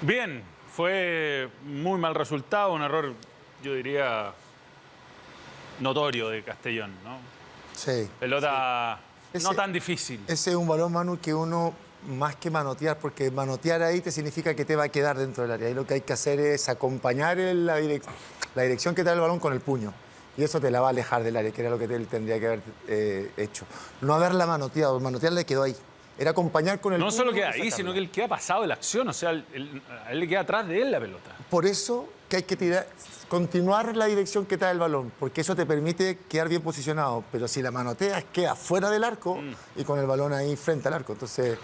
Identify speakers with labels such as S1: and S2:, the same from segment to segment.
S1: Bien, fue muy mal resultado, un error, yo diría, notorio de Castellón, ¿no?
S2: Sí.
S1: Pelota
S2: sí.
S1: no tan difícil.
S2: Ese es un balón, Manu, que uno, más que manotear, porque manotear ahí te significa que te va a quedar dentro del área. Ahí lo que hay que hacer es acompañar la dirección que te da el balón con el puño. Y eso te la va a alejar del área, que era lo que él tendría que haber hecho. No haberla manoteado, manotear le quedó ahí. Era acompañar con el
S1: No
S2: puño.
S1: solo queda ahí,
S2: sacarla.
S1: sino que él queda pasado de la acción. O sea, a él le queda atrás de él la pelota.
S2: Por eso que hay que continuar la dirección que te da el balón, porque eso te permite quedar bien posicionado. Pero si la manoteas, queda fuera del arco y con el balón ahí frente al arco. Entonces,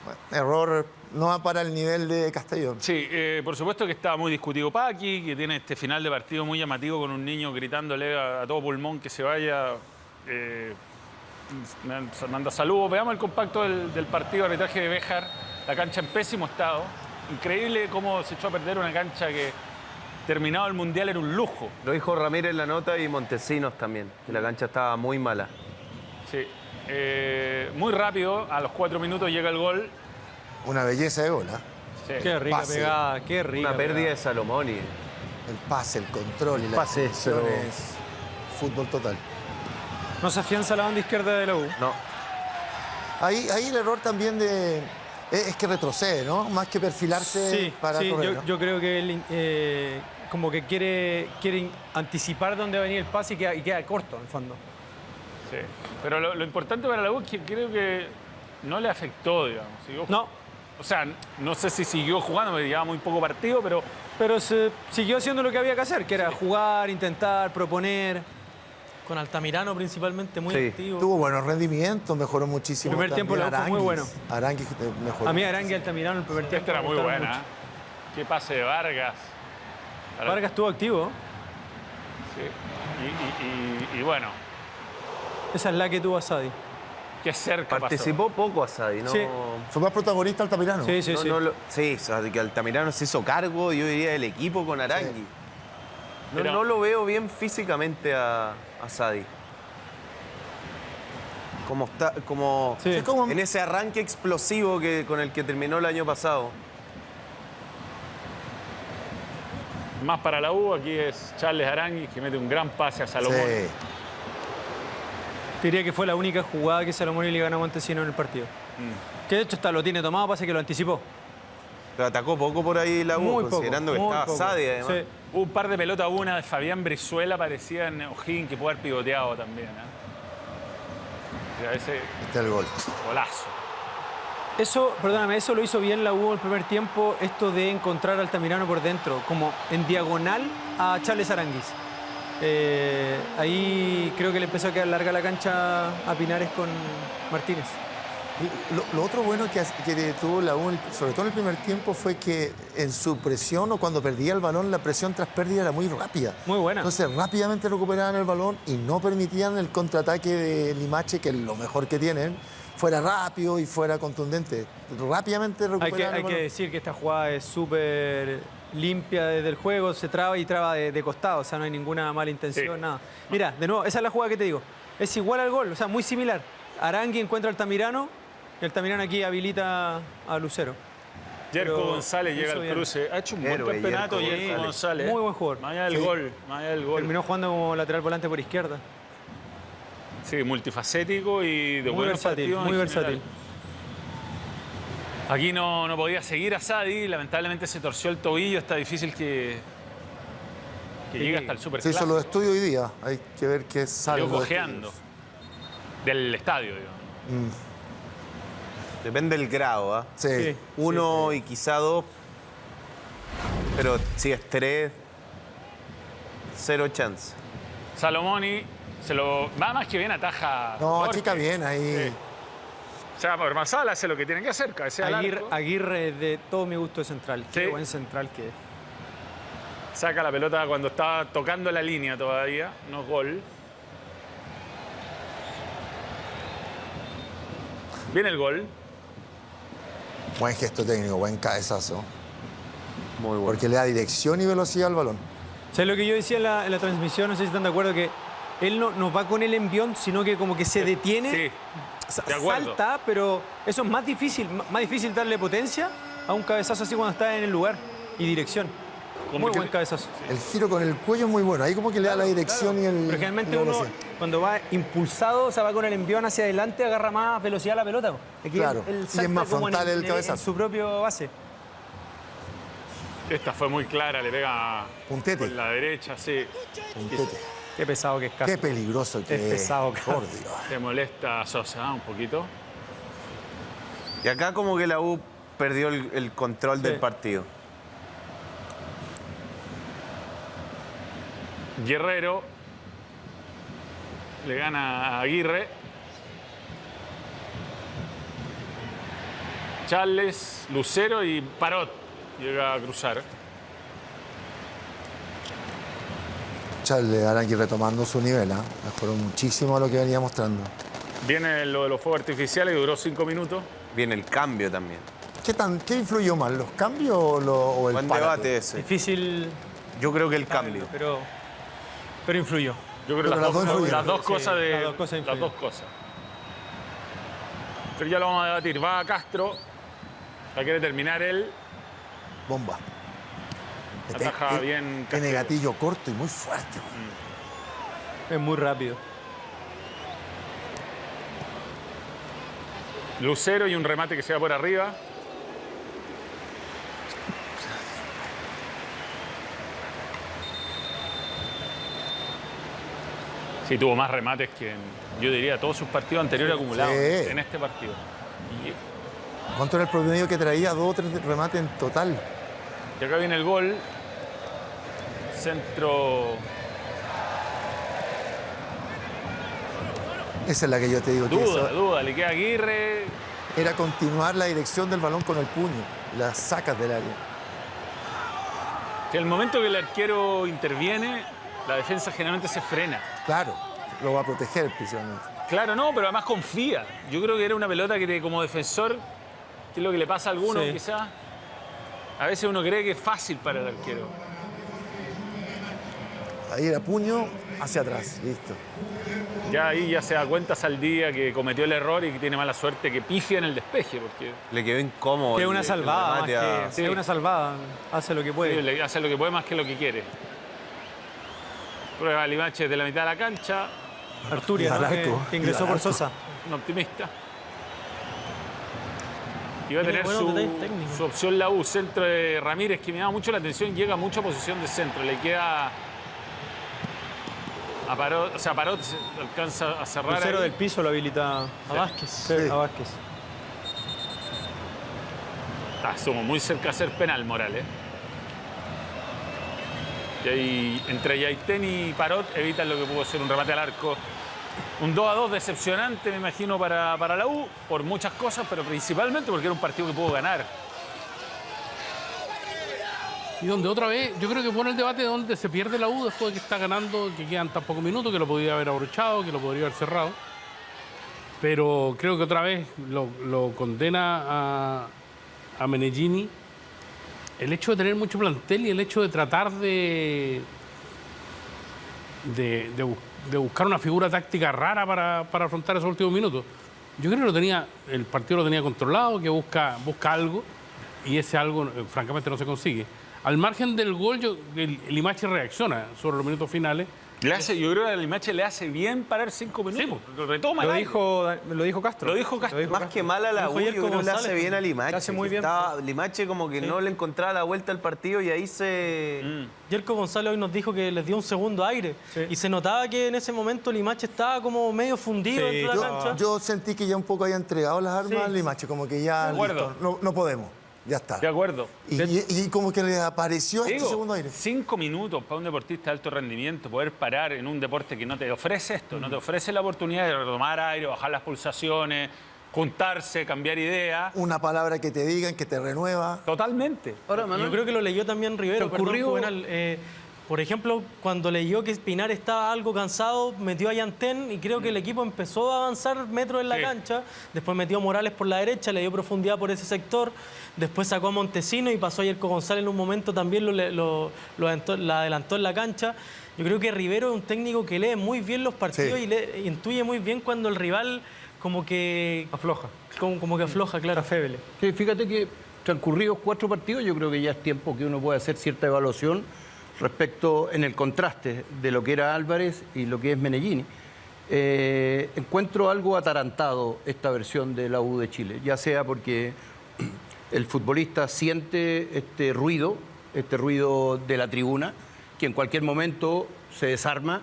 S2: bueno, error no va para el nivel de Castellón.
S1: Sí, por supuesto que estaba muy discutido Paqui, que tiene este final de partido muy llamativo con un niño gritándole a todo pulmón que se vaya. Manda saludos. Veamos el compacto del partido, arbitraje de Béjar. La cancha en pésimo estado. Increíble cómo se echó a perder una cancha que, terminado el Mundial, era un lujo.
S3: Lo dijo Ramírez en la nota y Montesinos también, que la cancha estaba muy mala.
S1: Sí. Muy rápido, a los 4 minutos llega el gol.
S2: Una belleza de gol, ¿eh?
S1: Sí.
S4: Qué rica
S2: Pase.
S4: pegada, qué rica
S3: Una pérdida
S4: pegada.
S3: de Salomón y...
S2: El pase, el control y la
S3: Pase,
S2: ejecución
S3: pero-
S2: es fútbol total.
S4: No se afianza la banda izquierda de la U.
S3: No,
S2: Ahí el error también es que retrocede, ¿no? Más que perfilarse
S4: Sí,
S2: para
S4: sí,
S2: correr, ¿no?
S4: yo creo que él como que quiere anticipar dónde va a venir el pase y queda corto, en el fondo.
S1: Sí. Pero lo importante para la U es que creo que no le afectó, digamos.
S4: No,
S1: O sea, no sé si siguió jugando, me llevaba muy poco partido, pero
S4: pero se siguió haciendo lo que había que hacer, que era jugar, intentar, proponer. Con Altamirano principalmente, muy
S3: Sí.
S4: activo.
S2: Tuvo buenos rendimientos, mejoró muchísimo.
S4: El primer tiempo
S2: también
S4: la U fue muy
S2: Aranguis.
S4: bueno.
S2: Aranguis mejoró.
S4: A mí Arangue y Altamirano el primer tiempo
S1: esta era
S4: me
S1: muy
S4: gustaron
S1: buena.
S4: mucho.
S1: Qué pase de Vargas.
S4: Vargas estuvo activo.
S1: Sí. Y bueno,
S4: Esa es la que tuvo Asadi.
S1: qué cerca
S3: participó poco Asadi, ¿no?
S4: Sí.
S2: Fue más protagonista Altamirano.
S4: Sí, sí,
S3: No,
S4: sí.
S3: sí, o sea, que Altamirano se hizo cargo, yo diría, del equipo con Arangui.
S1: Pero-
S3: No lo veo bien físicamente a Asadi. Como está, como
S4: Sí.
S2: Es como-
S3: en ese arranque explosivo con el que terminó el año pasado.
S1: Más para la U, aquí es Charles Aranguis, que mete un gran pase a Salomón.
S2: Sí.
S4: Diría que fue la única jugada que Salomón le ganó a Montesinos en el partido. Que de hecho lo tiene tomado, pasa que lo anticipó.
S3: Pero atacó poco por ahí la U,
S4: Muy poco,
S3: considerando que
S4: muy
S3: estaba
S4: poco.
S3: Asadi además.
S4: Sí.
S1: Hubo un par de pelotas, una de Fabián Brizuela, parecía en O'Higgins, que puede haber pivoteado también. Mira, ese
S2: Este es el gol.
S1: golazo.
S4: Eso, perdóname, eso lo hizo bien la U el primer tiempo, esto de encontrar a Altamirano por dentro, como en diagonal a Charles Aranguis. Ahí creo que le empezó a quedar larga la cancha a Pinares con Martínez.
S2: Y lo otro bueno que tuvo la U, sobre todo en el primer tiempo, fue que en su presión o cuando perdía el balón, la presión tras pérdida era muy rápida.
S4: Muy buena.
S2: Entonces rápidamente recuperaban el balón y no permitían el contraataque de Limache, que es lo mejor que tienen, fuera rápido y fuera contundente. Rápidamente recuperaban
S4: Hay
S2: el
S4: que
S2: balón.
S4: decir que esta jugada es súper limpia desde el juego, se traba y traba de costado, o sea, no hay ninguna mala intención,
S1: Sí.
S4: nada. Mira, de nuevo, esa es la jugada que te digo. Es igual al gol, o sea, muy similar. Arangui encuentra a Altamirano y Altamirano aquí habilita a Lucero.
S1: Jerko
S4: Pero
S1: González llega
S4: hizo
S1: al
S4: bien.
S1: cruce. Ha hecho un buen
S3: Héroe,
S1: campeonato
S3: Jerko
S1: Jerko
S3: González.
S1: González.
S4: Muy buen jugador.
S1: Más allá del
S2: Sí.
S1: gol, más allá del gol.
S4: Terminó jugando como lateral volante por izquierda.
S1: Sí, multifacético y de
S4: Muy
S1: buenos
S4: versátil,
S1: partidos
S4: muy
S1: en
S4: versátil.
S1: general. Aquí no podía seguir a Sadi, lamentablemente se torció el tobillo, está difícil que llegue hasta el
S2: Se
S1: Superclásico.
S2: hizo los estudios hoy día. Hay que ver qué sale.
S1: Salió
S2: los
S1: cojeando
S2: estudios.
S1: del estadio, digo.
S3: Depende del grado, ¿ah?
S2: Sí.
S4: Sí.
S3: Uno y quizá dos. Pero si es tres, cero chance.
S1: Salomoni se lo va más que bien, ataja.
S2: No,
S1: Jorge.
S2: chica, bien ahí.
S1: Sí. O sea, Marsala hace lo que tiene que hacer, cabecea al arco,
S4: Aguirre de todo mi gusto de central. Qué
S1: Sí.
S4: buen central que es.
S1: saca la pelota cuando estaba tocando la línea todavía, no gol. Viene el gol.
S2: Buen gesto técnico, buen cabezazo.
S3: Muy bueno.
S2: Porque le da dirección y velocidad al balón.
S4: ¿Sabes lo que yo decía en la transmisión? No sé si están de acuerdo, que él no va con el envión, sino que como que se detiene,
S1: Sí, de acuerdo.
S4: salta, pero eso es más difícil darle potencia a un cabezazo así cuando está en el lugar y dirección. Muy buen cabezazo.
S2: El giro con el cuello es muy bueno. Ahí como que le da la dirección y el...
S4: Pero generalmente
S2: la
S4: uno,
S2: velocidad.
S4: cuando va impulsado, o sea, va con el envión hacia adelante, agarra más velocidad a la pelota. Aquí
S2: Claro,
S4: él
S2: y es
S4: salta
S2: más
S4: como
S2: frontal el cabezazo.
S4: en su propio base.
S1: Esta fue muy clara, le pega
S2: Puntete.
S1: con la derecha, sí.
S2: Puntete.
S4: Qué pesado que es Castro.
S2: Qué peligroso que
S4: Es pesado, Castro.
S2: Por Dios.
S1: Se molesta a Sosa un poquito.
S3: Y acá como que la U perdió el control del partido.
S1: Guerrero le gana a Aguirre. Charles, Lucero y Parot llega a cruzar.
S2: Charles Arangui retomando su nivel, ¿ah? Mejoró muchísimo a lo que venía mostrando.
S1: Viene lo de los fuegos artificiales que duró 5 minutos.
S3: Viene el cambio también.
S2: ¿Qué influyó más, los cambios o el
S3: Buen
S2: párate?
S3: debate ese.
S4: Difícil,
S3: Yo creo que el cambio.
S4: pero influyó.
S1: Yo creo que
S2: Pero las dos influyen.
S1: las dos
S4: Sí,
S1: cosas de.
S4: las dos cosas
S1: las
S4: influyen.
S1: dos cosas. Pero ya lo vamos a debatir. Va a Castro. La quiere terminar él.
S2: Bomba.
S1: Ataja bien
S2: Tiene
S1: Castillo.
S2: gatillo corto y muy fuerte.
S4: Es muy rápido.
S1: Lucero y un remate que se va por arriba. Sí, tuvo más remates que yo diría, todos sus partidos anteriores acumulados
S2: Sí.
S1: en este partido.
S2: ¿Cuánto era el promedio que traía? 2 o 3 remates en total.
S1: Y acá viene el gol. Centro
S2: Esa es la que yo te digo. Que
S1: duda,
S2: eso
S1: duda. Le queda Aguirre.
S2: era continuar la dirección del balón con el puño. Las sacas del área.
S1: Que el momento que el arquero interviene, la defensa generalmente se frena.
S2: Claro, lo va a proteger principalmente.
S1: Claro, no, pero además confía. Yo creo que era una pelota que como defensor, que es lo que le pasa a algunos
S4: Sí.
S1: quizás, a veces uno cree que es fácil para el arquero.
S2: Ahí era puño hacia atrás. Listo.
S1: Ya ahí ya se da cuenta Saldía que cometió el error y que tiene mala suerte, que pifia en el despeje, porque
S3: Le quedó incómodo.
S4: Que es
S3: el-
S4: una
S3: el
S4: salvada, más
S3: remate a-
S4: que, sí, es una salvada. Hace lo que puede.
S1: sí, le hace lo que puede más que lo que quiere. Prueba Limache desde la mitad de la cancha,
S4: Arturia,
S2: al
S4: ¿no?
S2: arco,
S4: que ingresó
S2: al
S4: por
S2: arco.
S4: Sosa.
S1: un optimista. Y va a
S5: Tiene
S1: tener
S5: buenos detalles técnicos.
S1: su opción la U, centro de Ramírez, que me llama mucho la atención, llega a mucha posición de centro, le queda a Parot, o sea, Parot alcanza a cerrar
S4: Lucero
S1: ahí.
S4: del piso lo habilita
S5: A Vázquez.
S2: Sí.
S4: a Vázquez.
S1: Somos muy cerca de hacer penal, Morales. Y ahí, entre Yaitén y Parot, evitan lo que pudo ser un remate al arco. Un 2-2 decepcionante, me imagino, para la U, por muchas cosas, pero principalmente porque era un partido que pudo ganar.
S5: Y donde otra vez, yo creo que pone el debate donde se pierde la U después de que está ganando, que quedan tan pocos minutos, que lo podría haber abrochado, que lo podría haber cerrado. Pero creo que otra vez lo condena a Meneghini el hecho de tener mucho plantel y el hecho de tratar de buscar una figura táctica rara para afrontar esos últimos minutos. Yo creo que el partido lo tenía controlado, que busca algo, y ese algo francamente no se consigue. Al margen del gol, el Limache reacciona sobre los minutos finales.
S1: Yo creo que a Limache le hace bien parar 5 minutos. Lo retoma.
S4: Lo
S1: el aire.
S4: dijo Castro.
S1: Lo dijo Castro.
S3: Más que mal a la
S5: Dijo
S3: U, yo
S5: Yerko
S3: creo que le hace
S5: González,
S3: bien a Limache.
S4: le hace muy
S3: que
S4: bien.
S3: Limache como que no le encontraba la vuelta al partido y ahí se...
S5: Yerko González hoy nos dijo que les dio un segundo aire.
S4: Sí.
S5: Y se notaba que en ese momento Limache estaba como medio fundido
S4: Sí,
S5: dentro de la cancha.
S2: Yo sentí que ya un poco había entregado las armas
S5: Sí.
S2: al Limache, como que ya
S1: De acuerdo.
S2: listo, no podemos, ya está.
S1: De acuerdo.
S2: Y como que le apareció este
S1: Digo,
S2: segundo aire.
S1: 5 minutos para un deportista de alto rendimiento, poder parar en un deporte que no te ofrece esto, no te ofrece la oportunidad de retomar aire, bajar las pulsaciones, juntarse, cambiar ideas.
S2: Una palabra que te digan, que te renueva.
S1: Totalmente.
S6: Ahora,
S5: Yo
S6: Manuel,
S5: creo que lo leyó también Rivero,
S6: ¿te
S5: perdón,
S6: ocurrió-
S5: Juvenal. Por ejemplo, cuando leyó que Pinar estaba algo cansado, metió a Yantén y creo que el equipo empezó a avanzar metros en la
S1: Sí.
S5: cancha. Después metió a Morales por la derecha, le dio profundidad por ese sector. Después sacó a Montesino y pasó a Yerko González en un momento también la adelantó en la cancha. Yo creo que Rivero es un técnico que lee muy bien los partidos
S2: Sí.
S5: y intuye muy bien cuando el rival como que
S4: Afloja.
S5: como que afloja, claro.
S4: Está feble.
S6: que fíjate que transcurridos 4 partidos, yo creo que ya es tiempo que uno pueda hacer cierta evaluación respecto en el contraste de lo que era Álvarez y lo que es Meneghini. Encuentro algo atarantado esta versión de la U de Chile, ya sea porque el futbolista siente este ruido de la tribuna, que en cualquier momento se desarma.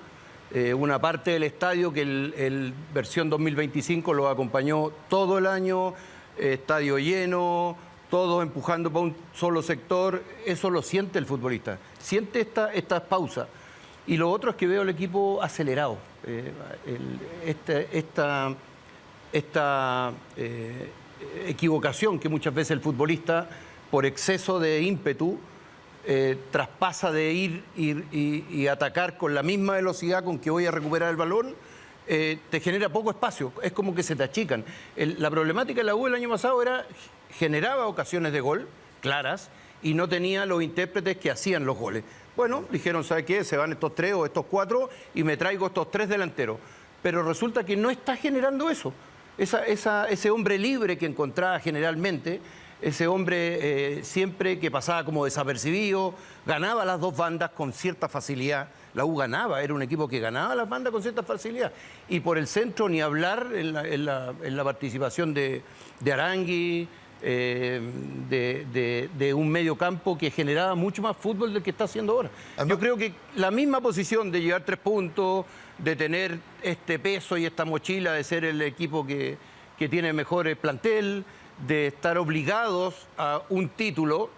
S6: Una parte del estadio que el versión 2025 lo acompañó todo el año, estadio lleno, todos empujando para un solo sector, eso lo siente el futbolista, siente estas pausas. Y lo otro es que veo el equipo acelerado. Esta equivocación que muchas veces el futbolista, por exceso de ímpetu, traspasa de ir y atacar con la misma velocidad con que voy a recuperar el balón, te genera poco espacio, es como que se te achican. La problemática de la U el año pasado generaba ocasiones de gol claras y no tenía los intérpretes que hacían los goles. Bueno, dijeron, ¿sabe qué? Se van estos 3 o estos 4 y me traigo estos 3 delanteros. Pero resulta que no está generando eso. Ese hombre libre que encontraba generalmente, ese hombre siempre que pasaba como desapercibido, ganaba las 2 bandas con cierta facilidad. La U ganaba, era un equipo que ganaba las bandas con cierta facilidad. Y por el centro ni hablar en la participación de Arangui, de un medio campo que generaba mucho más fútbol del que está haciendo ahora. Yo creo que la misma posición de llevar 3 puntos, de tener este peso y esta mochila de ser el equipo que tiene mejor plantel, de estar obligados a un título,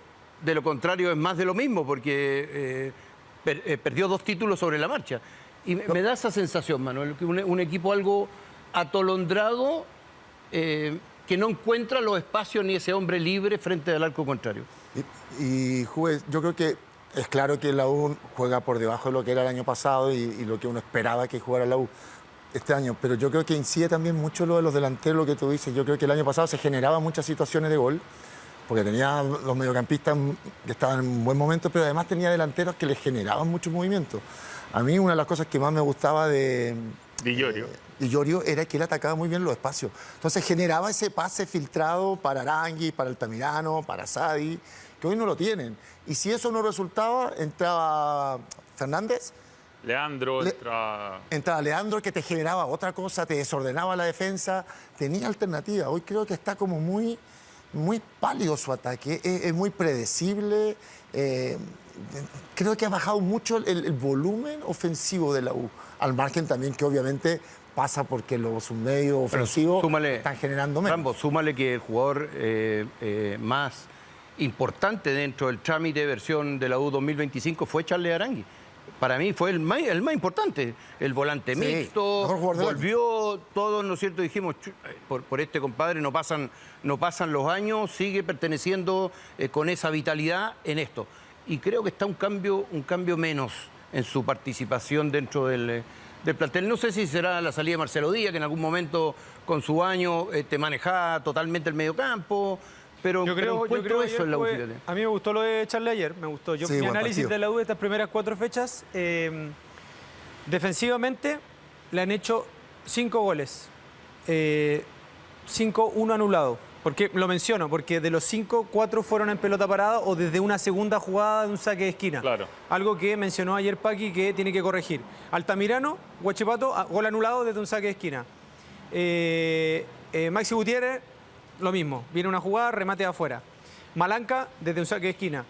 S6: de lo contrario es más de lo mismo, porque perdió 2 títulos sobre la marcha. Y me da esa sensación, Manuel, que un equipo algo atolondrado, que no encuentra los espacios ni ese hombre libre frente al arco contrario.
S2: Y Juve, yo creo que es claro que la U juega por debajo de lo que era el año pasado y lo que uno esperaba que jugara la U este año, pero yo creo que incide también mucho lo de los delanteros, lo que tú dices. Yo creo que el año pasado se generaban muchas situaciones de gol, porque tenía los mediocampistas que estaban en un buen momento, pero además tenía delanteros que les generaban mucho movimiento. A mí una de las cosas que más me gustaba de Llorio era que él atacaba muy bien los espacios. Entonces generaba ese pase filtrado para Arangui, para Altamirano, para Sadi, que hoy no lo tienen. Y si eso no resultaba, entraba Fernández. Entraba Leandro, que te generaba otra cosa, te desordenaba la defensa, tenía alternativa. Hoy creo que está como muy pálido su ataque, es muy predecible. Creo que ha bajado mucho el volumen ofensivo de la U, al margen también que obviamente pasa porque los submedios ofensivos están generando menos.
S6: Rambo, súmale que el jugador más importante dentro del trámite de versión de la U 2025 fue Charles Arangui. Para mí fue el más importante, el volante mixto, volvió todos, ¿no es cierto? Dijimos, por este compadre no pasan los años, sigue perteneciendo con esa vitalidad en esto. Y creo que está un cambio menos en su participación dentro del plantel. No sé si será la salida de Marcelo Díaz, que en algún momento con su año te manejaba totalmente el mediocampo. Pero yo creo eso en la U.
S4: A mí me gustó lo de Charles ayer, me gustó. Mi análisis de la U de estas primeras 4 fechas, defensivamente le han hecho 5 goles, 1 anulado. Porque lo menciono, porque de los 5, 4 fueron en pelota parada o desde una segunda jugada de un saque de esquina.
S1: Claro.
S4: Algo que mencionó ayer Paqui que tiene que corregir. Altamirano, Huachipato, gol anulado desde un saque de esquina. Maxi Gutiérrez, lo mismo, viene una jugada, remate de afuera. Malanca, desde un saque de esquina.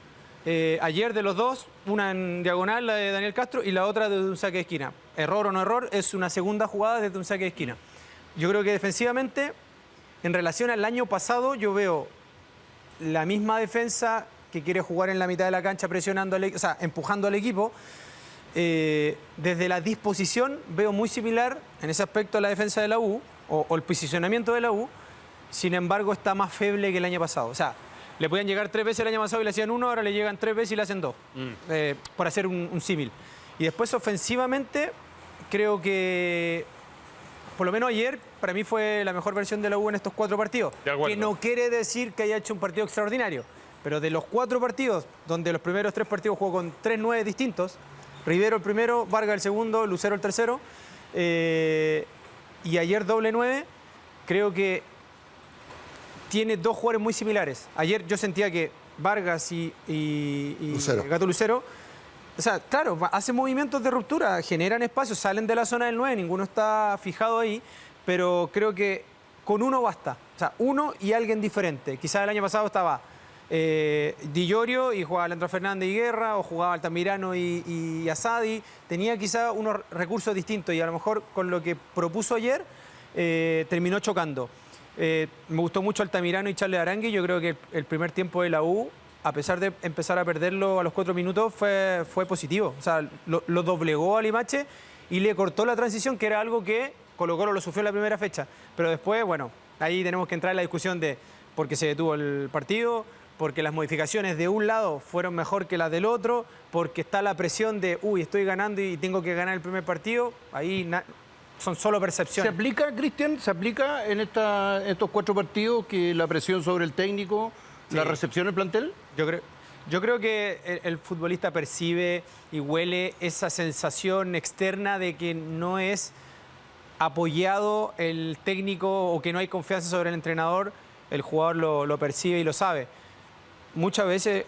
S4: Ayer de los 2, una en diagonal, la de Daniel Castro, y la otra desde un saque de esquina. Error o no error, es una segunda jugada desde un saque de esquina. Yo creo que defensivamente, en relación al año pasado, yo veo la misma defensa que quiere jugar en la mitad de la cancha, presionando, empujando al equipo. Desde la disposición, veo muy similar en ese aspecto a la defensa de la U, o el posicionamiento de la U. Sin embargo, está más feble que el año pasado. O sea, le podían llegar 3 veces el año pasado y le hacían 1, ahora le llegan 3 veces y le hacen 2. Por hacer un símil. Y después, ofensivamente, creo que, por lo menos ayer, para mí fue la mejor versión de la U en estos 4 partidos. Que no quiere decir que haya hecho un partido extraordinario. Pero de los 4 partidos, donde los primeros 3 partidos jugó con 3 9 distintos, Rivero el primero, Vargas el segundo, Lucero el tercero, y ayer doble 9, creo que tiene dos jugadores muy similares. Ayer yo sentía que Vargas y
S2: Lucero.
S4: Gato Lucero, o sea, claro, hacen movimientos de ruptura, generan espacios, salen de la zona del 9, ninguno está fijado ahí, pero creo que con uno basta. O sea, uno y alguien diferente. Quizás el año pasado estaba Di Llorio y jugaba Leandro Fernández y Guerra, o jugaba Altamirano y Asadi. Tenía quizás unos recursos distintos y a lo mejor con lo que propuso ayer terminó chocando. Me gustó mucho Altamirano y Charles Arangui. Yo creo que el primer tiempo de la U, a pesar de empezar a perderlo a los 4 minutos, fue positivo. O sea, lo doblegó a Limache y le cortó la transición, que era algo que Colo-Colo lo sufrió en la primera fecha. Pero después, bueno, ahí tenemos que entrar en la discusión de por qué se detuvo el partido, porque las modificaciones de un lado fueron mejor que las del otro, porque está la presión de, uy, estoy ganando y tengo que ganar el primer partido. Ahí son solo percepciones.
S6: ¿Se aplica, Cristian, se aplica en estos 4 partidos que la presión sobre el técnico, la recepción del plantel?
S4: Yo creo que el futbolista percibe y huele esa sensación externa de que no es apoyado el técnico o que no hay confianza sobre el entrenador. El jugador lo percibe y lo sabe. Muchas veces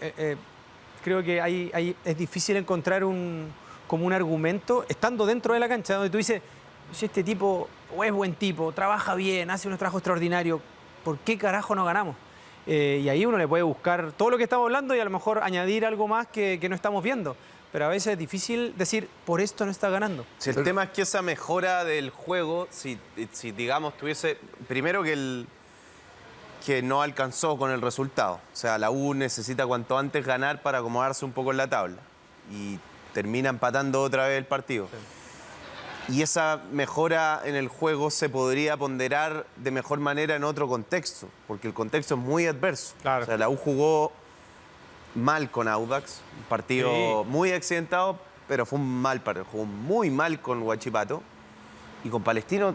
S4: creo que es difícil encontrar como un argumento estando dentro de la cancha, donde tú dices, si este tipo o es buen tipo, trabaja bien, hace un trabajo extraordinario, ¿por qué carajo no ganamos? Y ahí uno le puede buscar todo lo que estamos hablando y a lo mejor añadir algo más que no estamos viendo. Pero a veces es difícil decir, por esto no está ganando.
S3: Si el tema es que esa mejora del juego, si digamos tuviese, primero que no alcanzó con el resultado. O sea, la U necesita cuanto antes ganar para acomodarse un poco en la tabla. Y termina empatando otra vez el partido. Sí. Y esa mejora en el juego se podría ponderar de mejor manera en otro contexto, porque el contexto es muy adverso.
S4: Claro.
S3: O sea, la U jugó mal con Audax, un partido muy accidentado, pero fue un mal partido. Jugó muy mal con Huachipato y con Palestino.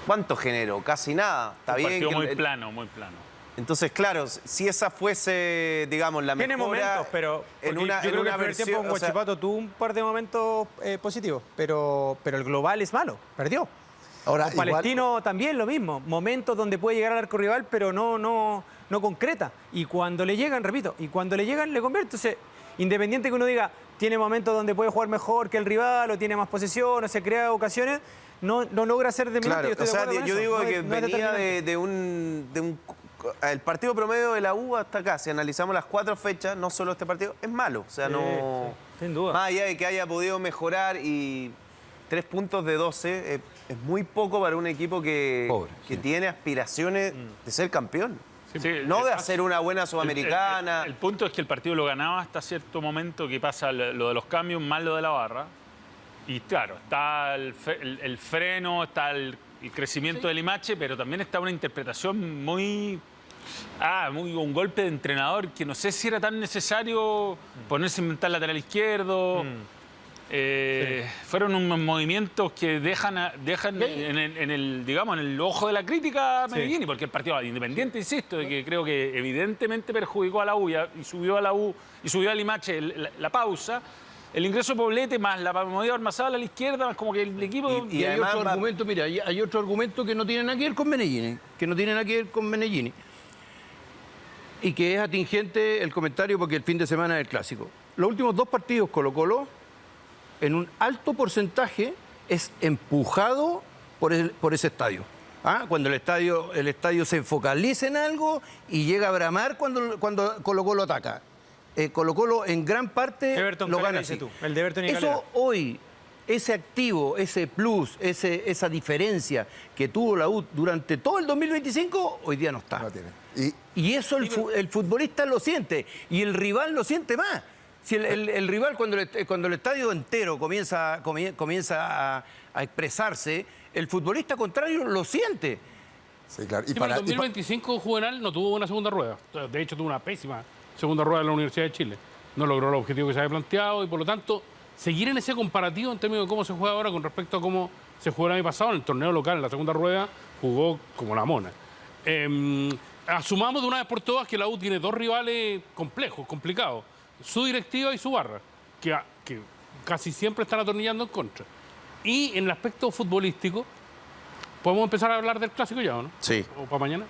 S3: ¿Cuánto generó? Casi nada. Está bien.
S1: Partido muy plano, muy plano.
S3: Entonces, claro, si esa fuese, digamos, la mejora...
S4: Tiene momentos, pero
S3: en una,
S4: yo creo que el primer
S3: versión,
S4: tiempo con Huachipato tuvo un par de momentos positivos, pero el global es malo, perdió.
S2: Ahora,
S4: Con Palestino también lo mismo, momentos donde puede llegar al arco rival, pero no concreta. Y cuando le llegan, repito, y cuando le llegan, le convierte. Entonces, independiente que uno diga, tiene momentos donde puede jugar mejor que el rival, o tiene más posesión, o se crea ocasiones, no logra ser determinante.
S3: Claro, yo digo que
S4: no es
S3: venía de un... El partido promedio de la U hasta acá, si analizamos las 4 fechas, no solo este partido, es malo. O sea, no...
S4: Sin duda.
S3: Más allá de que haya podido mejorar y 3 puntos de 12 es muy poco para un equipo que tiene aspiraciones de ser campeón.
S1: Sí,
S3: no de hacer una buena sudamericana.
S1: El punto es que el partido lo ganaba hasta cierto momento que pasa lo de los cambios, más lo de la barra. Y claro, está el freno, está el crecimiento del Limache, pero también está una interpretación muy un golpe de entrenador que no sé si era tan necesario ponerse a inventar lateral izquierdo. Fueron unos movimientos que dejan en el ojo de la crítica a Meneghini, porque el partido Independiente, insisto, de que creo que evidentemente perjudicó a la U y subió a la U y subió a Limache la pausa. El ingreso de Poblete más la movida de Ormazábal a la izquierda, más como que el equipo...
S6: Y hay
S3: además
S6: otro argumento, mira, hay otro argumento que no tiene nada que ver con Meneghini, y que es atingente el comentario porque el fin de semana es el clásico. Los últimos 2 partidos Colo-Colo, en un alto porcentaje, es empujado por ese estadio. Cuando el estadio se focaliza en algo y llega a bramar cuando Colo-Colo ataca. Colo-Colo en gran parte
S4: Everton
S6: lo gana
S4: así.
S6: así.
S4: El de Everton y Calera.
S6: Eso hoy, ese activo, ese plus, esa diferencia que tuvo la U durante todo el 2025, hoy día no está.
S2: No tiene.
S6: Y eso el futbolista lo siente y el rival lo siente más. Si el rival cuando el estadio entero comienza a expresarse, el futbolista contrario lo siente.
S2: Sí, claro.
S5: Pero el 2025 Juvenal no tuvo una segunda rueda. De hecho, tuvo una pésima segunda rueda de la Universidad de Chile. No logró el objetivo que se había planteado y, por lo tanto, seguir en ese comparativo en términos de cómo se juega ahora con respecto a cómo se jugó el año pasado en el torneo local, en la segunda rueda, jugó como la mona. Asumamos de una vez por todas que la U tiene 2 rivales complejos, complicados. Su directiva y su barra, que casi siempre están atornillando en contra. Y en el aspecto futbolístico, ¿Podemos empezar a hablar del clásico ya o no?
S3: Sí.
S5: ¿O para mañana?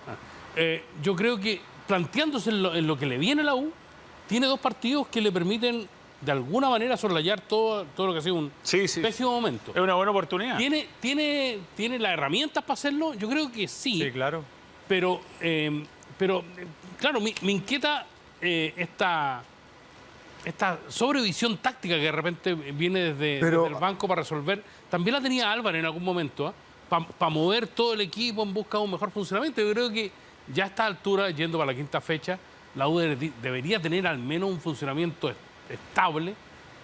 S5: Yo creo que planteándose en lo que le viene a la U, tiene 2 partidos que le permiten de alguna manera soslayar todo lo que ha sido un pésimo momento.
S1: Es una buena oportunidad.
S5: ¿Tiene las herramientas para hacerlo? Yo creo que sí.
S4: Sí, claro.
S5: Pero claro, me inquieta esta sobrevisión táctica que de repente viene desde el banco para resolver. También la tenía Álvarez en algún momento, para mover todo el equipo en busca de un mejor funcionamiento. Yo creo que ya a esta altura, yendo para la 5ª fecha, la U debería tener al menos un funcionamiento estable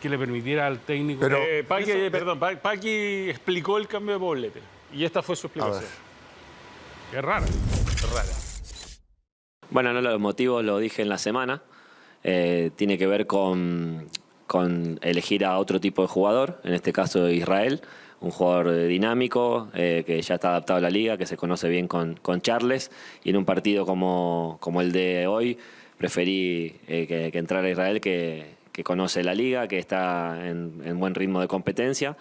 S5: que le permitiera al técnico...
S2: Pero,
S1: Paqui explicó el cambio de Poblete y esta fue su explicación.
S5: Es rara.
S7: Bueno, no, los motivos lo dije en la semana. Tiene que ver con elegir a otro tipo de jugador, en este caso Israel, un jugador dinámico, que ya está adaptado a la liga, que se conoce bien con Charles, y en un partido como el de hoy preferí que entrara Israel, que conoce la liga, que está en buen ritmo de competencia.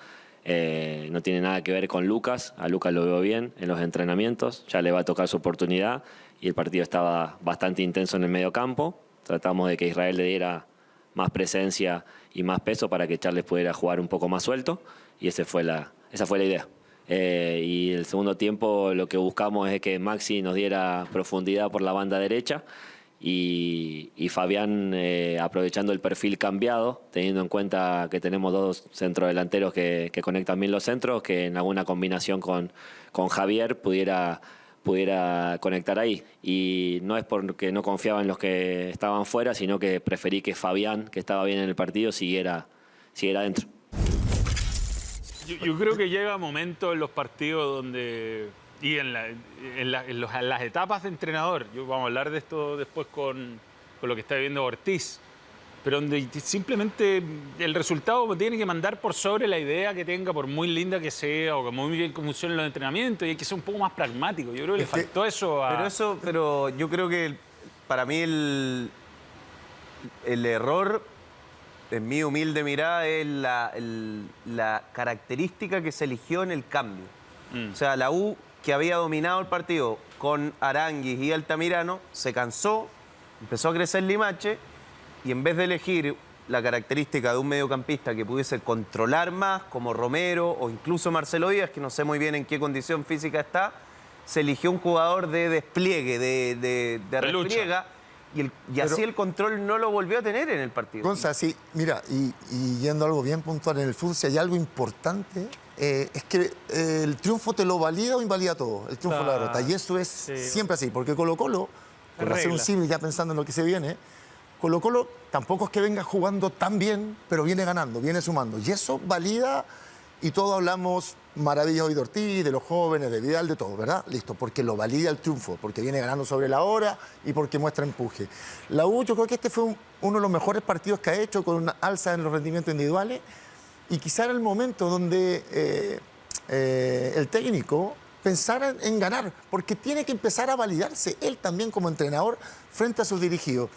S7: No tiene nada que ver con Lucas. A Lucas lo veo bien en los entrenamientos, ya le va a tocar su oportunidad y el partido estaba bastante intenso en el medio campo. Tratamos de que Israel le diera más presencia y más peso para que Charles pudiera jugar un poco más suelto, y esa fue la idea. Y el segundo tiempo lo que buscamos es que Maxi nos diera profundidad por la banda derecha y Fabián, aprovechando el perfil cambiado, teniendo en cuenta que tenemos 2 centrodelanteros que conectan bien los centros, que en alguna combinación con Javier pudiera conectar ahí. Y no es porque no confiaba en los que estaban fuera, sino que preferí que Fabián, que estaba bien en el partido, siguiera dentro.
S1: Yo creo que llega momentos en los partidos donde... Y en las etapas de entrenador, vamos a hablar de esto después con lo que está viviendo Ortiz, pero donde simplemente el resultado tiene que mandar por sobre la idea que tenga, por muy linda que sea, o que muy bien funcionen los entrenamientos, y hay que ser un poco más pragmático. Yo creo que le faltó eso a...
S3: Pero yo creo que para mí el error, en mi humilde mirada, es la característica que se eligió en el cambio. O sea, la U, que había dominado el partido con Aránguiz y Altamirano, se cansó, empezó a crecer Limache, y en vez de elegir la característica de un mediocampista que pudiese controlar más, como Romero o incluso Marcelo Díaz, que no sé muy bien en qué condición física está, se eligió un jugador de despliegue, de refriega, y así el control no lo volvió a tener en el partido.
S2: Gonza, sí, mira, y yendo a algo bien puntual en el fútbol, si hay algo importante, es que el triunfo te lo valida o invalida todo, el triunfo o la derrota. Y eso es siempre así, porque Colo-Colo, por hacer un símil ya pensando en lo que se viene, Colo-Colo tampoco es que venga jugando tan bien, pero viene ganando, viene sumando. Y eso valida, y todos hablamos maravillas hoy de Ortiz, de los jóvenes, de Vidal, de todo, ¿verdad? Listo, porque lo valida el triunfo, porque viene ganando sobre la hora y porque muestra empuje. La U, yo creo que este fue uno de los mejores partidos que ha hecho, con una alza en los rendimientos individuales, y quizá era el momento donde el técnico pensara en ganar, porque tiene que empezar a validarse él también como entrenador frente a sus dirigidos.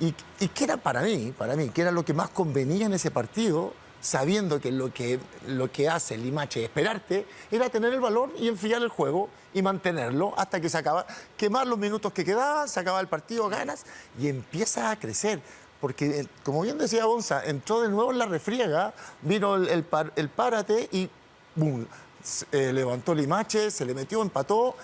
S2: Y que era para mí, que era lo que más convenía en ese partido, sabiendo que lo que hace Limache, esperarte, era tener el balón y enfriar el juego y mantenerlo hasta que se acaba, quemar los minutos que quedaban, se acaba el partido, ganas y empiezas a crecer. Porque, como bien decía Gonza, entró de nuevo en la refriega, vino el párate y ¡bum! Levantó Limache, se le metió, empató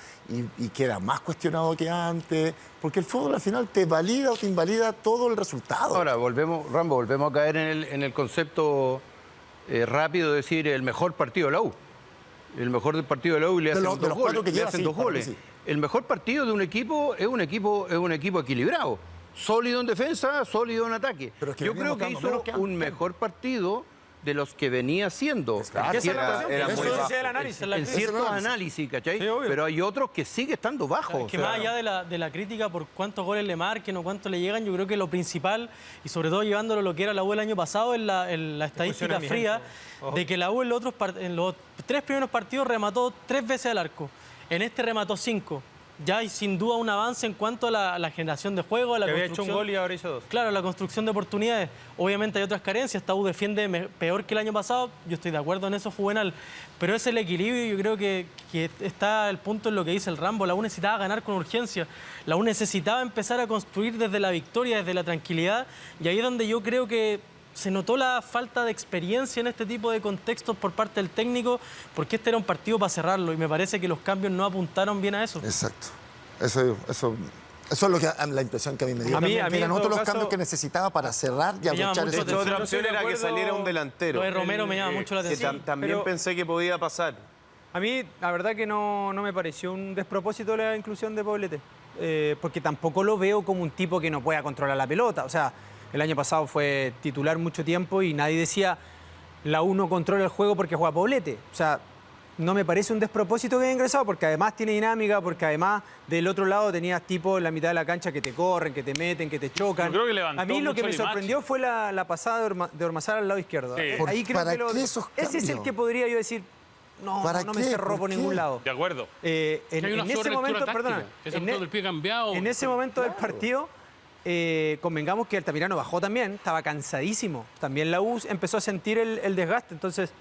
S2: y queda más cuestionado que antes, porque el fútbol al final te valida o te invalida todo el resultado.
S6: Ahora, volvemos a caer en el concepto rápido de decir el mejor partido de la U. El mejor partido de la U, le hacen dos goles.
S2: Sí.
S6: El mejor partido de un equipo es un equipo equilibrado. Sólido en defensa, sólido en ataque.
S2: Pero es que
S6: yo creo que hizo un mejor partido de los que venía haciendo.
S2: Claro,
S6: En ciertos análisis, ¿cachai?
S4: Sí, obvio.
S6: Pero hay otros que sigue estando bajo.
S8: Es que más allá de la crítica por cuántos goles le marquen o cuántos le llegan, yo creo que lo principal, y sobre todo llevándolo a lo que era la U el año pasado, es la estadística fría de que la U en los 3 primeros partidos remató 3 veces al arco. En este remató 5. ya hay sin duda un avance en cuanto a la generación de juego, a la
S4: Que había
S8: construcción.
S4: hecho un gol y ahora hizo 2.
S8: Claro, la construcción de oportunidades. Obviamente hay otras carencias. Esta U defiende peor que el año pasado. Yo estoy de acuerdo en eso, Juvenal. Pero es el equilibrio y yo creo que está el punto en lo que dice el Rambo. La U necesitaba ganar con urgencia. La U necesitaba empezar a construir desde la victoria, desde la tranquilidad. Y ahí es donde yo creo que se notó la falta de experiencia en este tipo de contextos por parte del técnico, porque este era un partido para cerrarlo y me parece que los cambios no apuntaron bien a eso.
S2: Exacto. Eso es lo que, la impresión que a mí me dio.
S4: A mí,
S2: Mira,
S4: en
S2: nosotros
S4: todo
S2: los
S4: caso,
S2: cambios que necesitaba para cerrar y
S8: me llama
S2: aprovechar
S8: mucho
S2: ese
S8: la
S3: Otra
S8: atención.
S3: opción
S4: no estoy de
S3: era que
S4: acuerdo.
S3: saliera un delantero.
S8: Lo de Romero me llama mucho la
S3: Que
S8: atención.
S3: también
S4: Pero-
S3: pensé que podía pasar.
S4: A mí, la verdad que no me pareció un despropósito la inclusión de Poblete, porque tampoco lo veo como un tipo que no pueda controlar la pelota. O sea, el año pasado fue titular mucho tiempo y nadie decía la U no controla el juego porque juega Poblete. O sea, no me parece un despropósito que haya ingresado, porque además tiene dinámica, porque además del otro lado tenías tipos en la mitad de la cancha que te corren, que te meten, que te chocan.
S1: Yo creo que levantó
S4: a mí lo que
S1: mucho
S4: me
S1: el Limache.
S4: sorprendió fue la pasada de Ormazábal al lado izquierdo.
S1: Sí.
S4: Ahí creo
S2: ¿Para
S4: que
S2: qué esos
S4: ese es el
S2: cambios?
S4: que podría yo decir, no
S2: ¿Para
S4: me
S2: qué?
S4: cerró por
S2: ¿Por
S4: ningún
S2: qué?
S4: lado.
S1: De acuerdo.
S4: En
S5: Que hay una
S4: ese
S5: sobrelectura
S4: momento,
S5: táctica.
S4: perdona,
S5: Ese punto del pie cambiado.
S4: en ese momento del partido, convengamos que Altamirano bajó también, estaba cansadísimo. También la U empezó a sentir el desgaste. Entonces,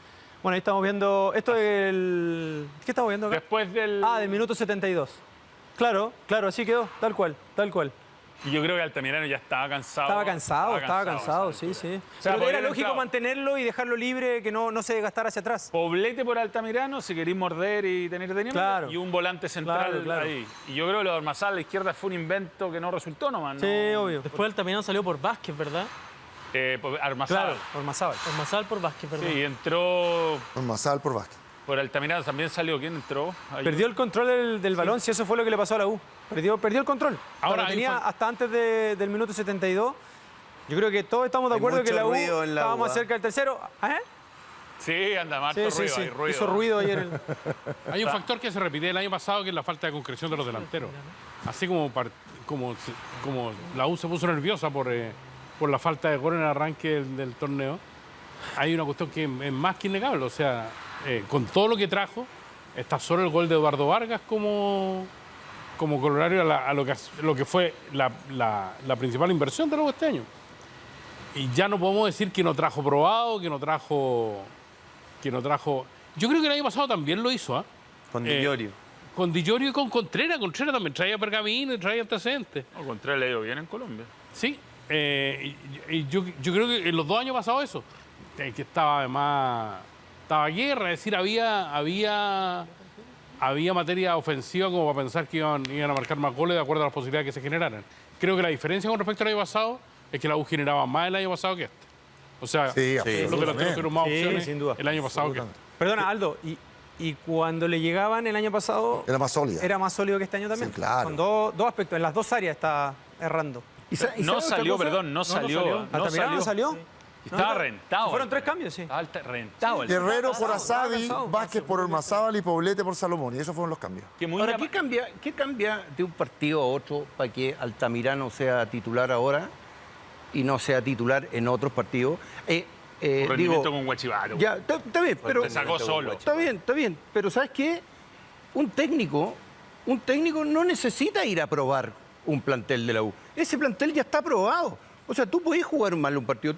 S4: bueno, ahí estamos viendo, esto es el... ¿Qué estamos viendo acá?
S1: Después del...
S4: Del minuto 72. Claro, así quedó, tal cual.
S1: Y yo creo que Altamirano ya estaba cansado.
S4: Estaba cansado, sí.
S1: sea,
S4: Pero
S1: podría
S4: era
S1: haber
S4: lógico
S1: entrado.
S4: mantenerlo y dejarlo libre, que no se desgastara hacia atrás.
S1: Poblete por Altamirano, si queréis morder y tener dinámica,
S4: Claro.
S1: y un volante central
S4: Claro.
S1: ahí. Y yo creo que lo de Ormazábal a la izquierda fue un invento que no resultó nomás, ¿no?
S4: Sí, obvio.
S8: Después el Tamirano salió por Vázquez, ¿verdad?
S1: Pues, Ormazábal.
S4: Claro, Ormazábal.
S8: Ormazábal por Vázquez, ¿verdad?
S1: Sí, entró
S2: Ormazábal por Vázquez.
S1: por Altamirano. También salió. ¿Quién entró? Ahí.
S4: Perdió el control del balón, si eso fue lo que le pasó a la U. Perdió el control.
S5: Ahora
S4: Lo
S5: hay
S4: tenía
S5: un fa-
S4: hasta antes del minuto 72. Yo creo que todos estamos de
S3: Hay
S4: acuerdo que
S3: mucho
S4: la U
S3: ruido en la
S4: estaba
S3: U,
S4: más
S3: ¿eh?
S4: cerca del tercero. ¿Ah?
S1: Sí, anda, más ruido, hay ruido.
S4: Hizo ruido ayer.
S5: Hay un factor que se repite el año pasado, que es la falta de concreción de los delanteros. Así como la U se puso nerviosa por la falta de gol en el arranque del torneo, hay una cuestión que es más que innegable. O sea, con todo lo que trajo, está solo el gol de Eduardo Vargas como corolario a lo que fue la principal inversión de los este año. Y ya no podemos decir que no trajo probado, que no trajo... Yo creo que el año pasado también lo hizo, ¿ah?
S3: Con Di Llorio.
S5: Con Di Llorio y con Contreras. Contreras también traía pergamino y traía antecedentes.
S1: No, Contreras le dio bien en Colombia.
S5: Sí. Y yo creo que en los 2 años pasados eso. Que estaba además... Estaba guerra, es decir, había materia ofensiva como para pensar que iban a marcar más goles de acuerdo a las posibilidades que se generaran. Creo que la diferencia con respecto al año pasado es que la U generaba más el año pasado que este. O sea,
S2: Sí,
S5: los delanteros
S2: absolutamente.
S5: tuvieron más
S4: Sí,
S5: opciones
S4: sin duda.
S5: el año pasado que este.
S4: Perdona, Aldo, y cuando le llegaban el año pasado,
S2: Era más sólida.
S4: era más sólido que este año también.
S2: Sí, claro.
S4: Con dos aspectos, en las dos áreas está errando.
S1: No salió, perdón, no salió.
S4: ¿Altamirano no salió?
S1: Estaba
S4: No,
S1: rentado.
S4: Fueron 3 cambios, sí.
S1: Estaba rentado.
S2: Guerrero por Asadi,
S4: cansado.
S2: Vázquez por Ormazábal y Poblete por Salomón. Y esos fueron los cambios.
S1: Que muy
S6: Ahora,
S1: llama-
S6: ¿qué cambia de un partido a otro para que Altamirano sea titular ahora y no sea titular en otros partidos?
S1: Un rendimiento con Guachivaro.
S6: Ya, está bien, pero...
S1: Te sacó solo.
S6: Está bien, pero ¿sabes qué? Un técnico no necesita ir a probar un plantel de la U. Ese plantel ya está probado. O sea, tú podés jugar mal un partido,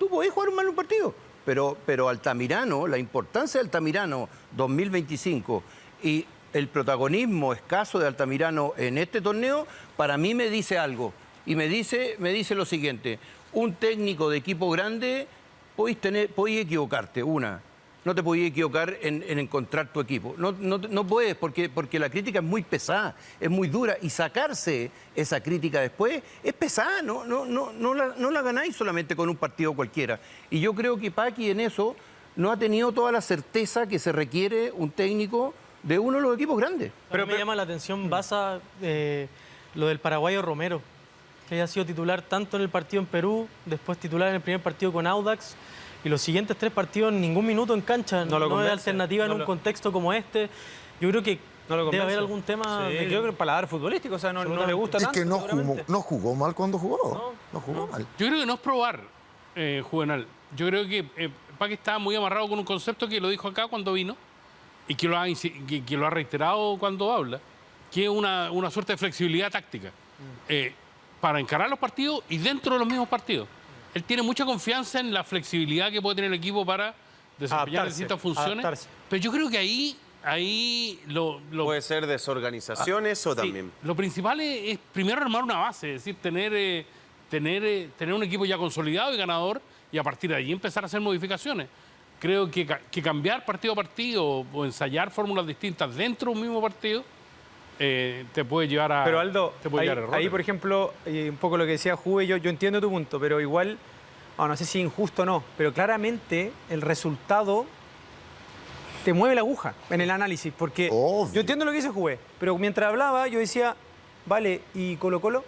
S6: pero Altamirano, la importancia de Altamirano 2025 y el protagonismo escaso de Altamirano en este torneo, para mí me dice algo. Y me dice lo siguiente: un técnico de equipo grande, podéis equivocarte, no te podías equivocar en encontrar tu equipo. No puedes, porque la crítica es muy pesada, es muy dura. Y sacarse esa crítica después es pesada, no la ganáis solamente con un partido cualquiera. Y yo creo que Paqui en eso no ha tenido toda la certeza que se requiere un técnico de uno de los equipos grandes.
S8: Pero me llama la atención, Baza, lo del paraguayo Romero, que haya sido titular tanto en el partido en Perú, después titular en el primer partido con Audax, y los siguientes 3 partidos ningún minuto en cancha.
S4: No lo
S8: es
S4: convence,
S8: alternativa en
S4: no
S8: un
S4: lo-
S8: contexto como este. Yo creo que
S4: No lo
S8: debe
S4: convence.
S8: haber algún tema.
S4: Sí,
S8: de que-
S4: yo creo que paladar futbolístico, o sea, no le gusta
S2: Es
S4: tanto.
S2: que no
S4: seguramente.
S2: jugó mal cuando jugó. No jugó mal.
S5: Yo creo que no es probar, Juvenal. Yo creo que Paqui está muy amarrado con un concepto que lo dijo acá cuando vino y que lo ha reiterado cuando habla, que es una suerte de flexibilidad táctica para encarar los partidos y dentro de los mismos partidos. Él tiene mucha confianza en la flexibilidad que puede tener el equipo para desempeñar
S4: Adaptarse,
S5: distintas funciones.
S4: adaptarse.
S5: Pero yo creo que ahí
S3: Puede ser desorganización eso
S5: sí,
S3: también.
S5: lo principal es primero armar una base, es decir, tener un equipo ya consolidado y ganador y a partir de allí empezar a hacer modificaciones. Creo que cambiar partido a partido o ensayar fórmulas distintas dentro de un mismo partido te puede llevar a
S4: Pero Aldo,
S5: te puede llevar a errores.
S4: ahí por ejemplo, un poco lo que decía Juve, yo entiendo tu punto, pero igual, no sé si injusto o no, pero claramente el resultado te mueve la aguja en el análisis, porque
S2: Obvio.
S4: yo entiendo lo que dice Juve, pero mientras hablaba yo decía, vale, ¿y Colo-Colo?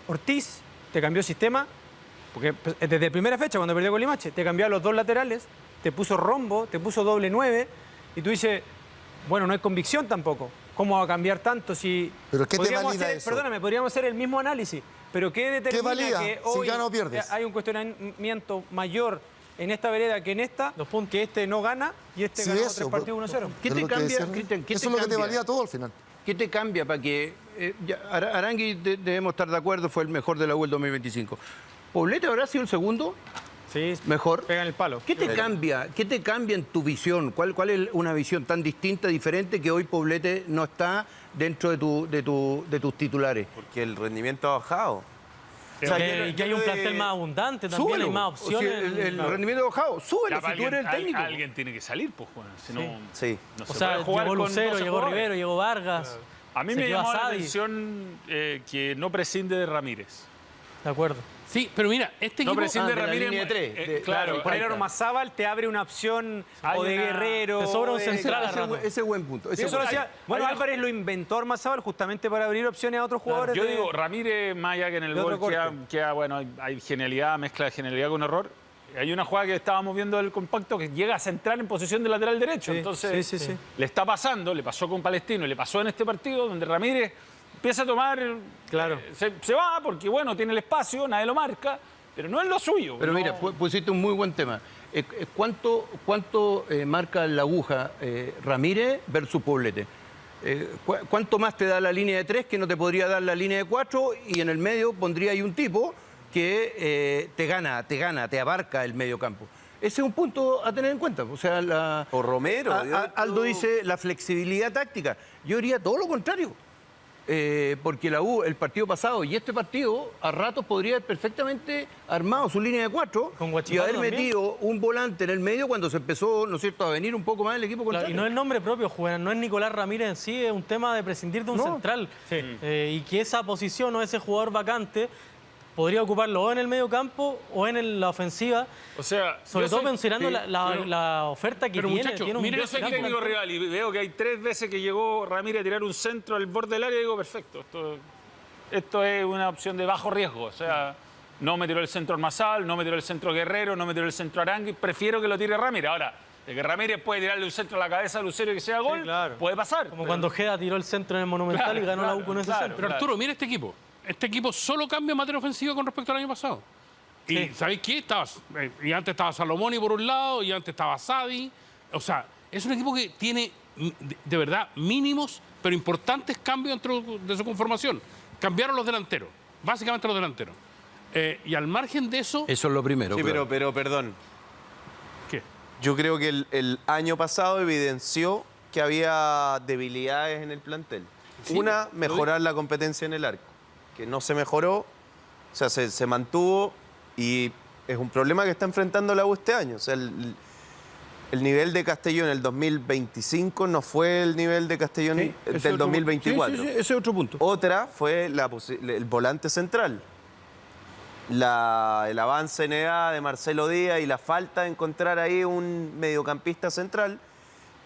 S4: Ortiz te cambió sistema, porque desde primera fecha cuando perdió con Limache, te cambió a los dos laterales, te puso rombo, te puso doble 9, y tú dices, bueno, no hay convicción tampoco. ¿Cómo va a cambiar tanto si...
S2: ¿Pero qué te
S4: podríamos
S2: valida
S4: hacer,
S2: eso?
S4: perdóname, podríamos hacer el mismo análisis, pero ¿qué determina
S2: valida
S4: que
S2: si
S4: hoy
S2: gana o pierdes?
S4: hay un cuestionamiento mayor en esta vereda que en esta, que este no gana y este
S2: Sí,
S4: ganó
S2: eso,
S4: 3 partidos 1-0?
S6: ¿Qué
S2: Es
S6: te
S2: lo que
S6: cambia,
S2: decía,
S6: Cristian? ¿Qué
S2: eso
S6: te
S2: es lo que te
S6: cambia?
S2: valía todo al final.
S6: ¿Qué te cambia para que... Arangui, debemos estar de acuerdo, fue el mejor de la U el 2025. ¿Poblete habrá sido el segundo?
S4: Sí,
S6: Mejor.
S4: pegan el palo.
S6: ¿Qué te cambia? ¿Qué te cambia en tu visión? ¿Cuál es una visión tan distinta, diferente, que hoy Poblete no está dentro de tus titulares?
S3: Porque el rendimiento ha bajado.
S8: Y que hay un plantel más abundante también,
S6: Súbelo.
S8: hay más
S6: O
S8: opciones.
S6: sea, el rendimiento bajado, súbelo
S1: Ya,
S6: si tú eres el técnico.
S1: alguien tiene que salir, pues, Juan. Si no,
S3: Sí.
S1: no se
S8: O sea,
S1: puede jugar
S8: llegó
S1: con
S8: Lucero,
S1: 12
S8: llegó
S1: jugadores.
S8: Rivero, llegó Vargas.
S1: A mí
S8: se
S1: me
S8: quedó
S1: llamó la
S8: Asadi.
S1: atención que no prescinde de Ramírez.
S8: De acuerdo.
S5: Sí, pero mira, este
S1: No
S5: equipo...
S1: prescinde
S6: de la
S1: Ramírez.
S6: línea de tres.
S1: Claro,
S4: Y poner a
S6: ahí está.
S4: Ormazábal te abre una opción
S1: Hay
S4: o de
S1: una-
S4: Guerrero.
S8: te sobra un
S4: de-
S8: central a
S6: Ese,
S8: rato.
S6: ese es buen punto. ese
S4: Y eso lo
S6: buen-
S4: hacía. Bueno, Álvarez lo inventó Ormazábal justamente para abrir opciones a otros jugadores.
S1: Yo
S4: de-
S1: digo, Ramírez, más allá que en el
S4: de otro
S1: gol
S4: corte.
S1: queda, bueno, hay genialidad, mezcla de genialidad con error. Hay una jugada que estábamos viendo del compacto que llega a centrar en posición de lateral derecho.
S4: Sí,
S1: Entonces,
S4: sí.
S1: le está pasando, le pasó con Palestino y le pasó en este partido donde Ramírez empieza a tomar.
S4: Claro.
S1: Se va porque, bueno, tiene el espacio, nadie lo marca, pero no es lo suyo.
S6: Pero
S1: no-
S6: mira, pusiste un muy buen tema. ¿Cuánto marca la aguja Ramírez versus Poblete? ¿Cuánto más te da la línea de 3 que no te podría dar la línea de 4? Y en el medio pondría ahí un tipo que te abarca el medio campo. Ese es un punto a tener en cuenta. O sea,
S3: O Romero.
S6: Aldo dice la flexibilidad táctica. Yo diría todo lo contrario. Porque la U, el partido pasado y este partido, a ratos podría haber perfectamente armado su línea de 4
S8: Con
S6: y
S8: Guachipato
S6: haber
S8: también.
S6: metido un volante en el medio cuando se empezó, ¿no es cierto?, a venir un poco más el equipo
S8: Claro,
S6: contrario.
S8: y no es nombre propio, Juan, no es Nicolás Ramírez en sí, es un tema de prescindir de un
S6: No.
S8: central. Y que esa posición o ese jugador vacante podría ocuparlo o en el medio campo o en la ofensiva,
S1: O sea,
S8: sobre
S1: yo
S8: todo
S1: soy-
S8: considerando
S1: sí,
S8: la, la oferta que
S5: pero,
S8: tiene.
S5: muchachos,
S8: tiene un
S5: miren,
S1: Yo soy
S8: gran
S1: técnico
S8: plantel.
S1: rival y veo que hay 3 veces que llegó Ramírez a tirar un centro al borde del área y digo, perfecto, esto es una opción de bajo riesgo. O sea, no me tiró el centro Ormazábal, no me tiró el centro Guerrero, no me tiró el centro Arangui, prefiero que lo tire Ramírez. Ahora, de que Ramírez puede tirarle un centro a la cabeza a Lucero y que sea gol,
S4: claro.
S1: puede pasar.
S8: Como
S1: pero-
S8: cuando Ojeda tiró el centro en el Monumental
S1: Claro,
S8: y ganó la U
S1: claro,
S8: con ese
S1: claro.
S8: centro.
S5: Pero Arturo, mira este equipo. Este equipo solo cambia en materia ofensiva con respecto al año pasado. Y
S8: Sí.
S5: ¿sabéis qué? Y antes estaba Salomoni por un lado, y antes estaba Sadi. O sea, es un equipo que tiene, de verdad, mínimos, pero importantes cambios dentro de su conformación. Cambiaron los delanteros, básicamente los delanteros. Y al margen de eso...
S6: Eso es lo primero.
S3: Sí,
S6: claro.
S3: pero perdón.
S5: ¿Qué?
S3: Yo creo que el año pasado evidenció que había debilidades en el plantel. Una, mejorar la competencia en el arco, que no se mejoró, o sea, se mantuvo y es un problema que está enfrentando la U este año. O sea, el nivel de Castellón en el 2025 no fue el nivel de Castellón
S6: Sí, ese
S3: del
S6: otro-
S3: 2024.
S6: sí, ese es otro punto.
S3: Otra fue el volante central. El avance en edad de Marcelo Díaz y la falta de encontrar ahí un mediocampista central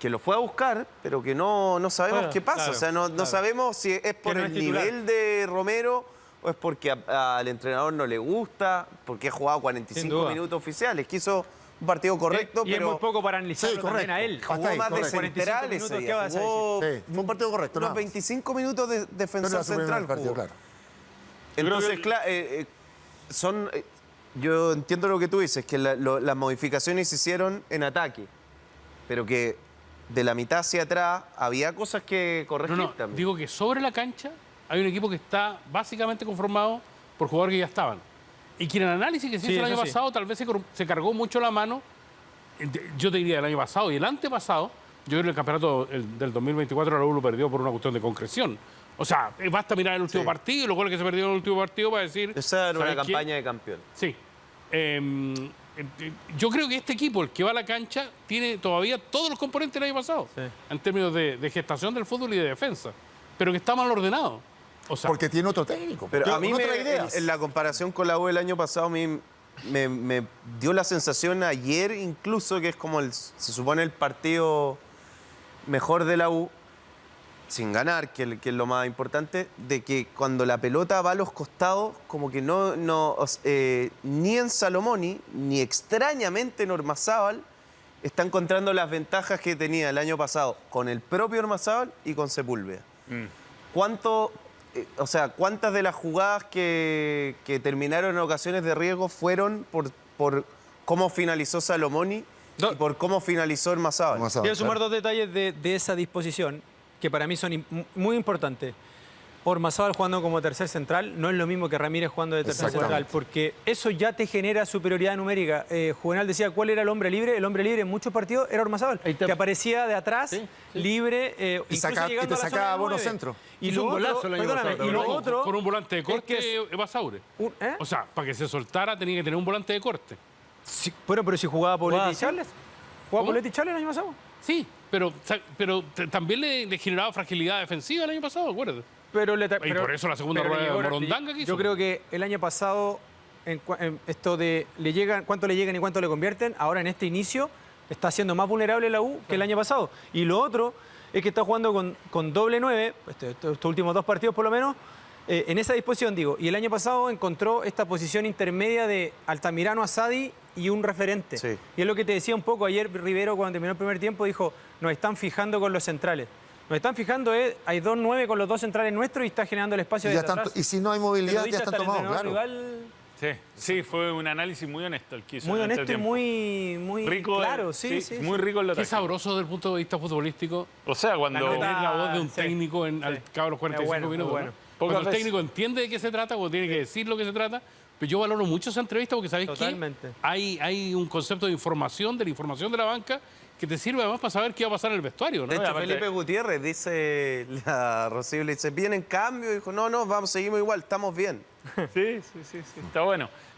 S3: que lo fue a buscar, pero que no sabemos
S8: Bueno,
S3: qué pasa.
S4: claro,
S3: o sea, no sabemos si es por
S4: no
S3: el
S4: es titular.
S3: nivel de Romero o es porque al entrenador no le gusta, porque ha jugado
S4: Sin
S3: 45
S4: duda.
S3: minutos oficiales. Quiso un partido correcto,
S4: y es
S3: pero
S4: muy poco para analizarlo
S2: Sí,
S4: también
S2: correcto.
S4: a él.
S2: Hasta
S3: jugó
S2: ahí,
S3: más de
S2: correcto.
S3: central
S4: 45
S3: ese
S4: minutos,
S3: día.
S4: ¿qué vas a
S3: Jugó
S2: Sí, fue un partido correcto,
S3: unos
S2: nada más.
S3: 25 minutos de
S2: No
S3: defensor
S2: era su primer
S3: central.
S2: partido,
S3: jugó.
S2: claro.
S3: Entonces, yo entiendo lo que tú dices, que las modificaciones se hicieron en ataque, pero que de la mitad hacia atrás había cosas que corregir
S5: No,
S3: también.
S5: digo que sobre la cancha hay un equipo que está básicamente conformado por jugadores que ya estaban. Y que en el análisis que se hizo el año pasado tal vez se cargó mucho la mano. Yo te diría el año pasado y el antepasado. Yo creo que el campeonato del 2024 la U lo perdió por una cuestión de concreción. O sea, basta mirar el último partido y los goles que se perdieron en el último partido para decir...
S3: Esa era una
S5: ¿sabes qué?
S3: campaña de campeón.
S5: Sí. Yo creo que este equipo, el que va a la cancha, tiene todavía todos los componentes del año pasado. En términos de gestación del fútbol y de defensa. Pero que está mal ordenado. O sea,
S2: Porque tiene otro técnico.
S3: Pero a mí
S2: con otras ideas.
S3: en la comparación con la U del año pasado, a mí me dio la sensación ayer incluso que es como se supone el partido mejor de la U, sin ganar, que es lo más importante, de que cuando la pelota va a los costados, como que ni en Salomoni, ni extrañamente en Ormazábal, está encontrando las ventajas que tenía el año pasado con el propio Ormazábal y con Sepúlveda. ¿Cuántas de las jugadas que terminaron en ocasiones de riesgo fueron por cómo finalizó Salomoni y por cómo finalizó Ormazábal?
S4: Quiero sumar dos detalles de esa disposición que para mí son muy importantes. Ormazábal jugando como tercer central no es lo mismo que Ramírez jugando de tercer central, porque eso ya te genera superioridad numérica. Juvenal decía, ¿cuál era el hombre libre? El hombre libre en muchos partidos era Ormazábal, que aparecía de atrás, libre,
S2: Y te sacaba bono centro.
S4: Y
S5: hizo
S4: lo
S5: un golazo el año pasado
S4: y
S5: también,
S4: lo
S5: con-
S4: otro...
S5: con un volante de
S4: es
S5: corte,
S4: que
S5: Basaure.
S4: ¿Eh?
S5: O sea, para que se soltara tenía que tener un volante de corte.
S4: Sí, bueno, pero si jugaba Poletti y
S8: ¿sí?
S4: Charles. ¿Jugaba Poletti y Charles el año pasado?
S5: Sí, pero también le generaba fragilidad defensiva el año pasado, acuérdate. Y por eso la segunda rueda de Morondanga que hizo.
S4: Yo creo que el año pasado, en esto de cuánto le llegan y cuánto le convierten, ahora en este inicio está siendo más vulnerable la U que el año pasado. Y lo otro es que está jugando con doble 9, estos últimos dos partidos por lo menos, en esa disposición, digo. Y el año pasado encontró esta posición intermedia de Altamirano, Asadi y un referente.
S3: Sí.
S4: Y es lo que te decía un poco ayer Rivero cuando terminó el primer tiempo, dijo, nos están fijando con los centrales. Nos están fijando, hay 2-9 con los dos centrales nuestros y está generando el espacio
S2: Y,
S4: de
S2: ya están-
S4: atrás.
S2: y si no hay
S4: Te lo
S2: movilidad,
S4: dice
S2: ya
S4: hasta
S2: están
S4: el
S2: tomados,
S4: entrenador
S2: claro.
S4: rival.
S1: Sí, fue un análisis muy honesto el que hizo.
S4: Muy
S1: en este
S4: honesto y
S1: tiempo.
S4: muy
S1: rico.
S4: claro, sí.
S1: Muy rico en lo
S5: Qué
S1: táctico.
S5: sabroso desde el punto de vista futbolístico
S1: O sea, cuando...
S4: La
S5: tener
S4: nota-
S5: la voz de un
S4: sí,
S5: técnico al cabo de los 45
S4: bueno,
S5: minutos.
S4: bueno.
S5: ¿no?
S1: Pocas
S5: Cuando el
S1: veces.
S5: técnico entiende de qué se trata, cuando tiene que decir lo que se trata. Pero yo valoro mucho esa entrevista porque, ¿sabéis qué?
S4: Totalmente.
S5: Hay un concepto de la información de la banca que te sirve además para saber qué va a pasar en el vestuario, ¿no?
S3: De hecho,
S1: aparte-
S3: Felipe Gutiérrez dice, la Rocío le dice, ¿vienen cambio? Y dijo, no, seguimos igual, estamos bien.
S1: Sí, está bueno.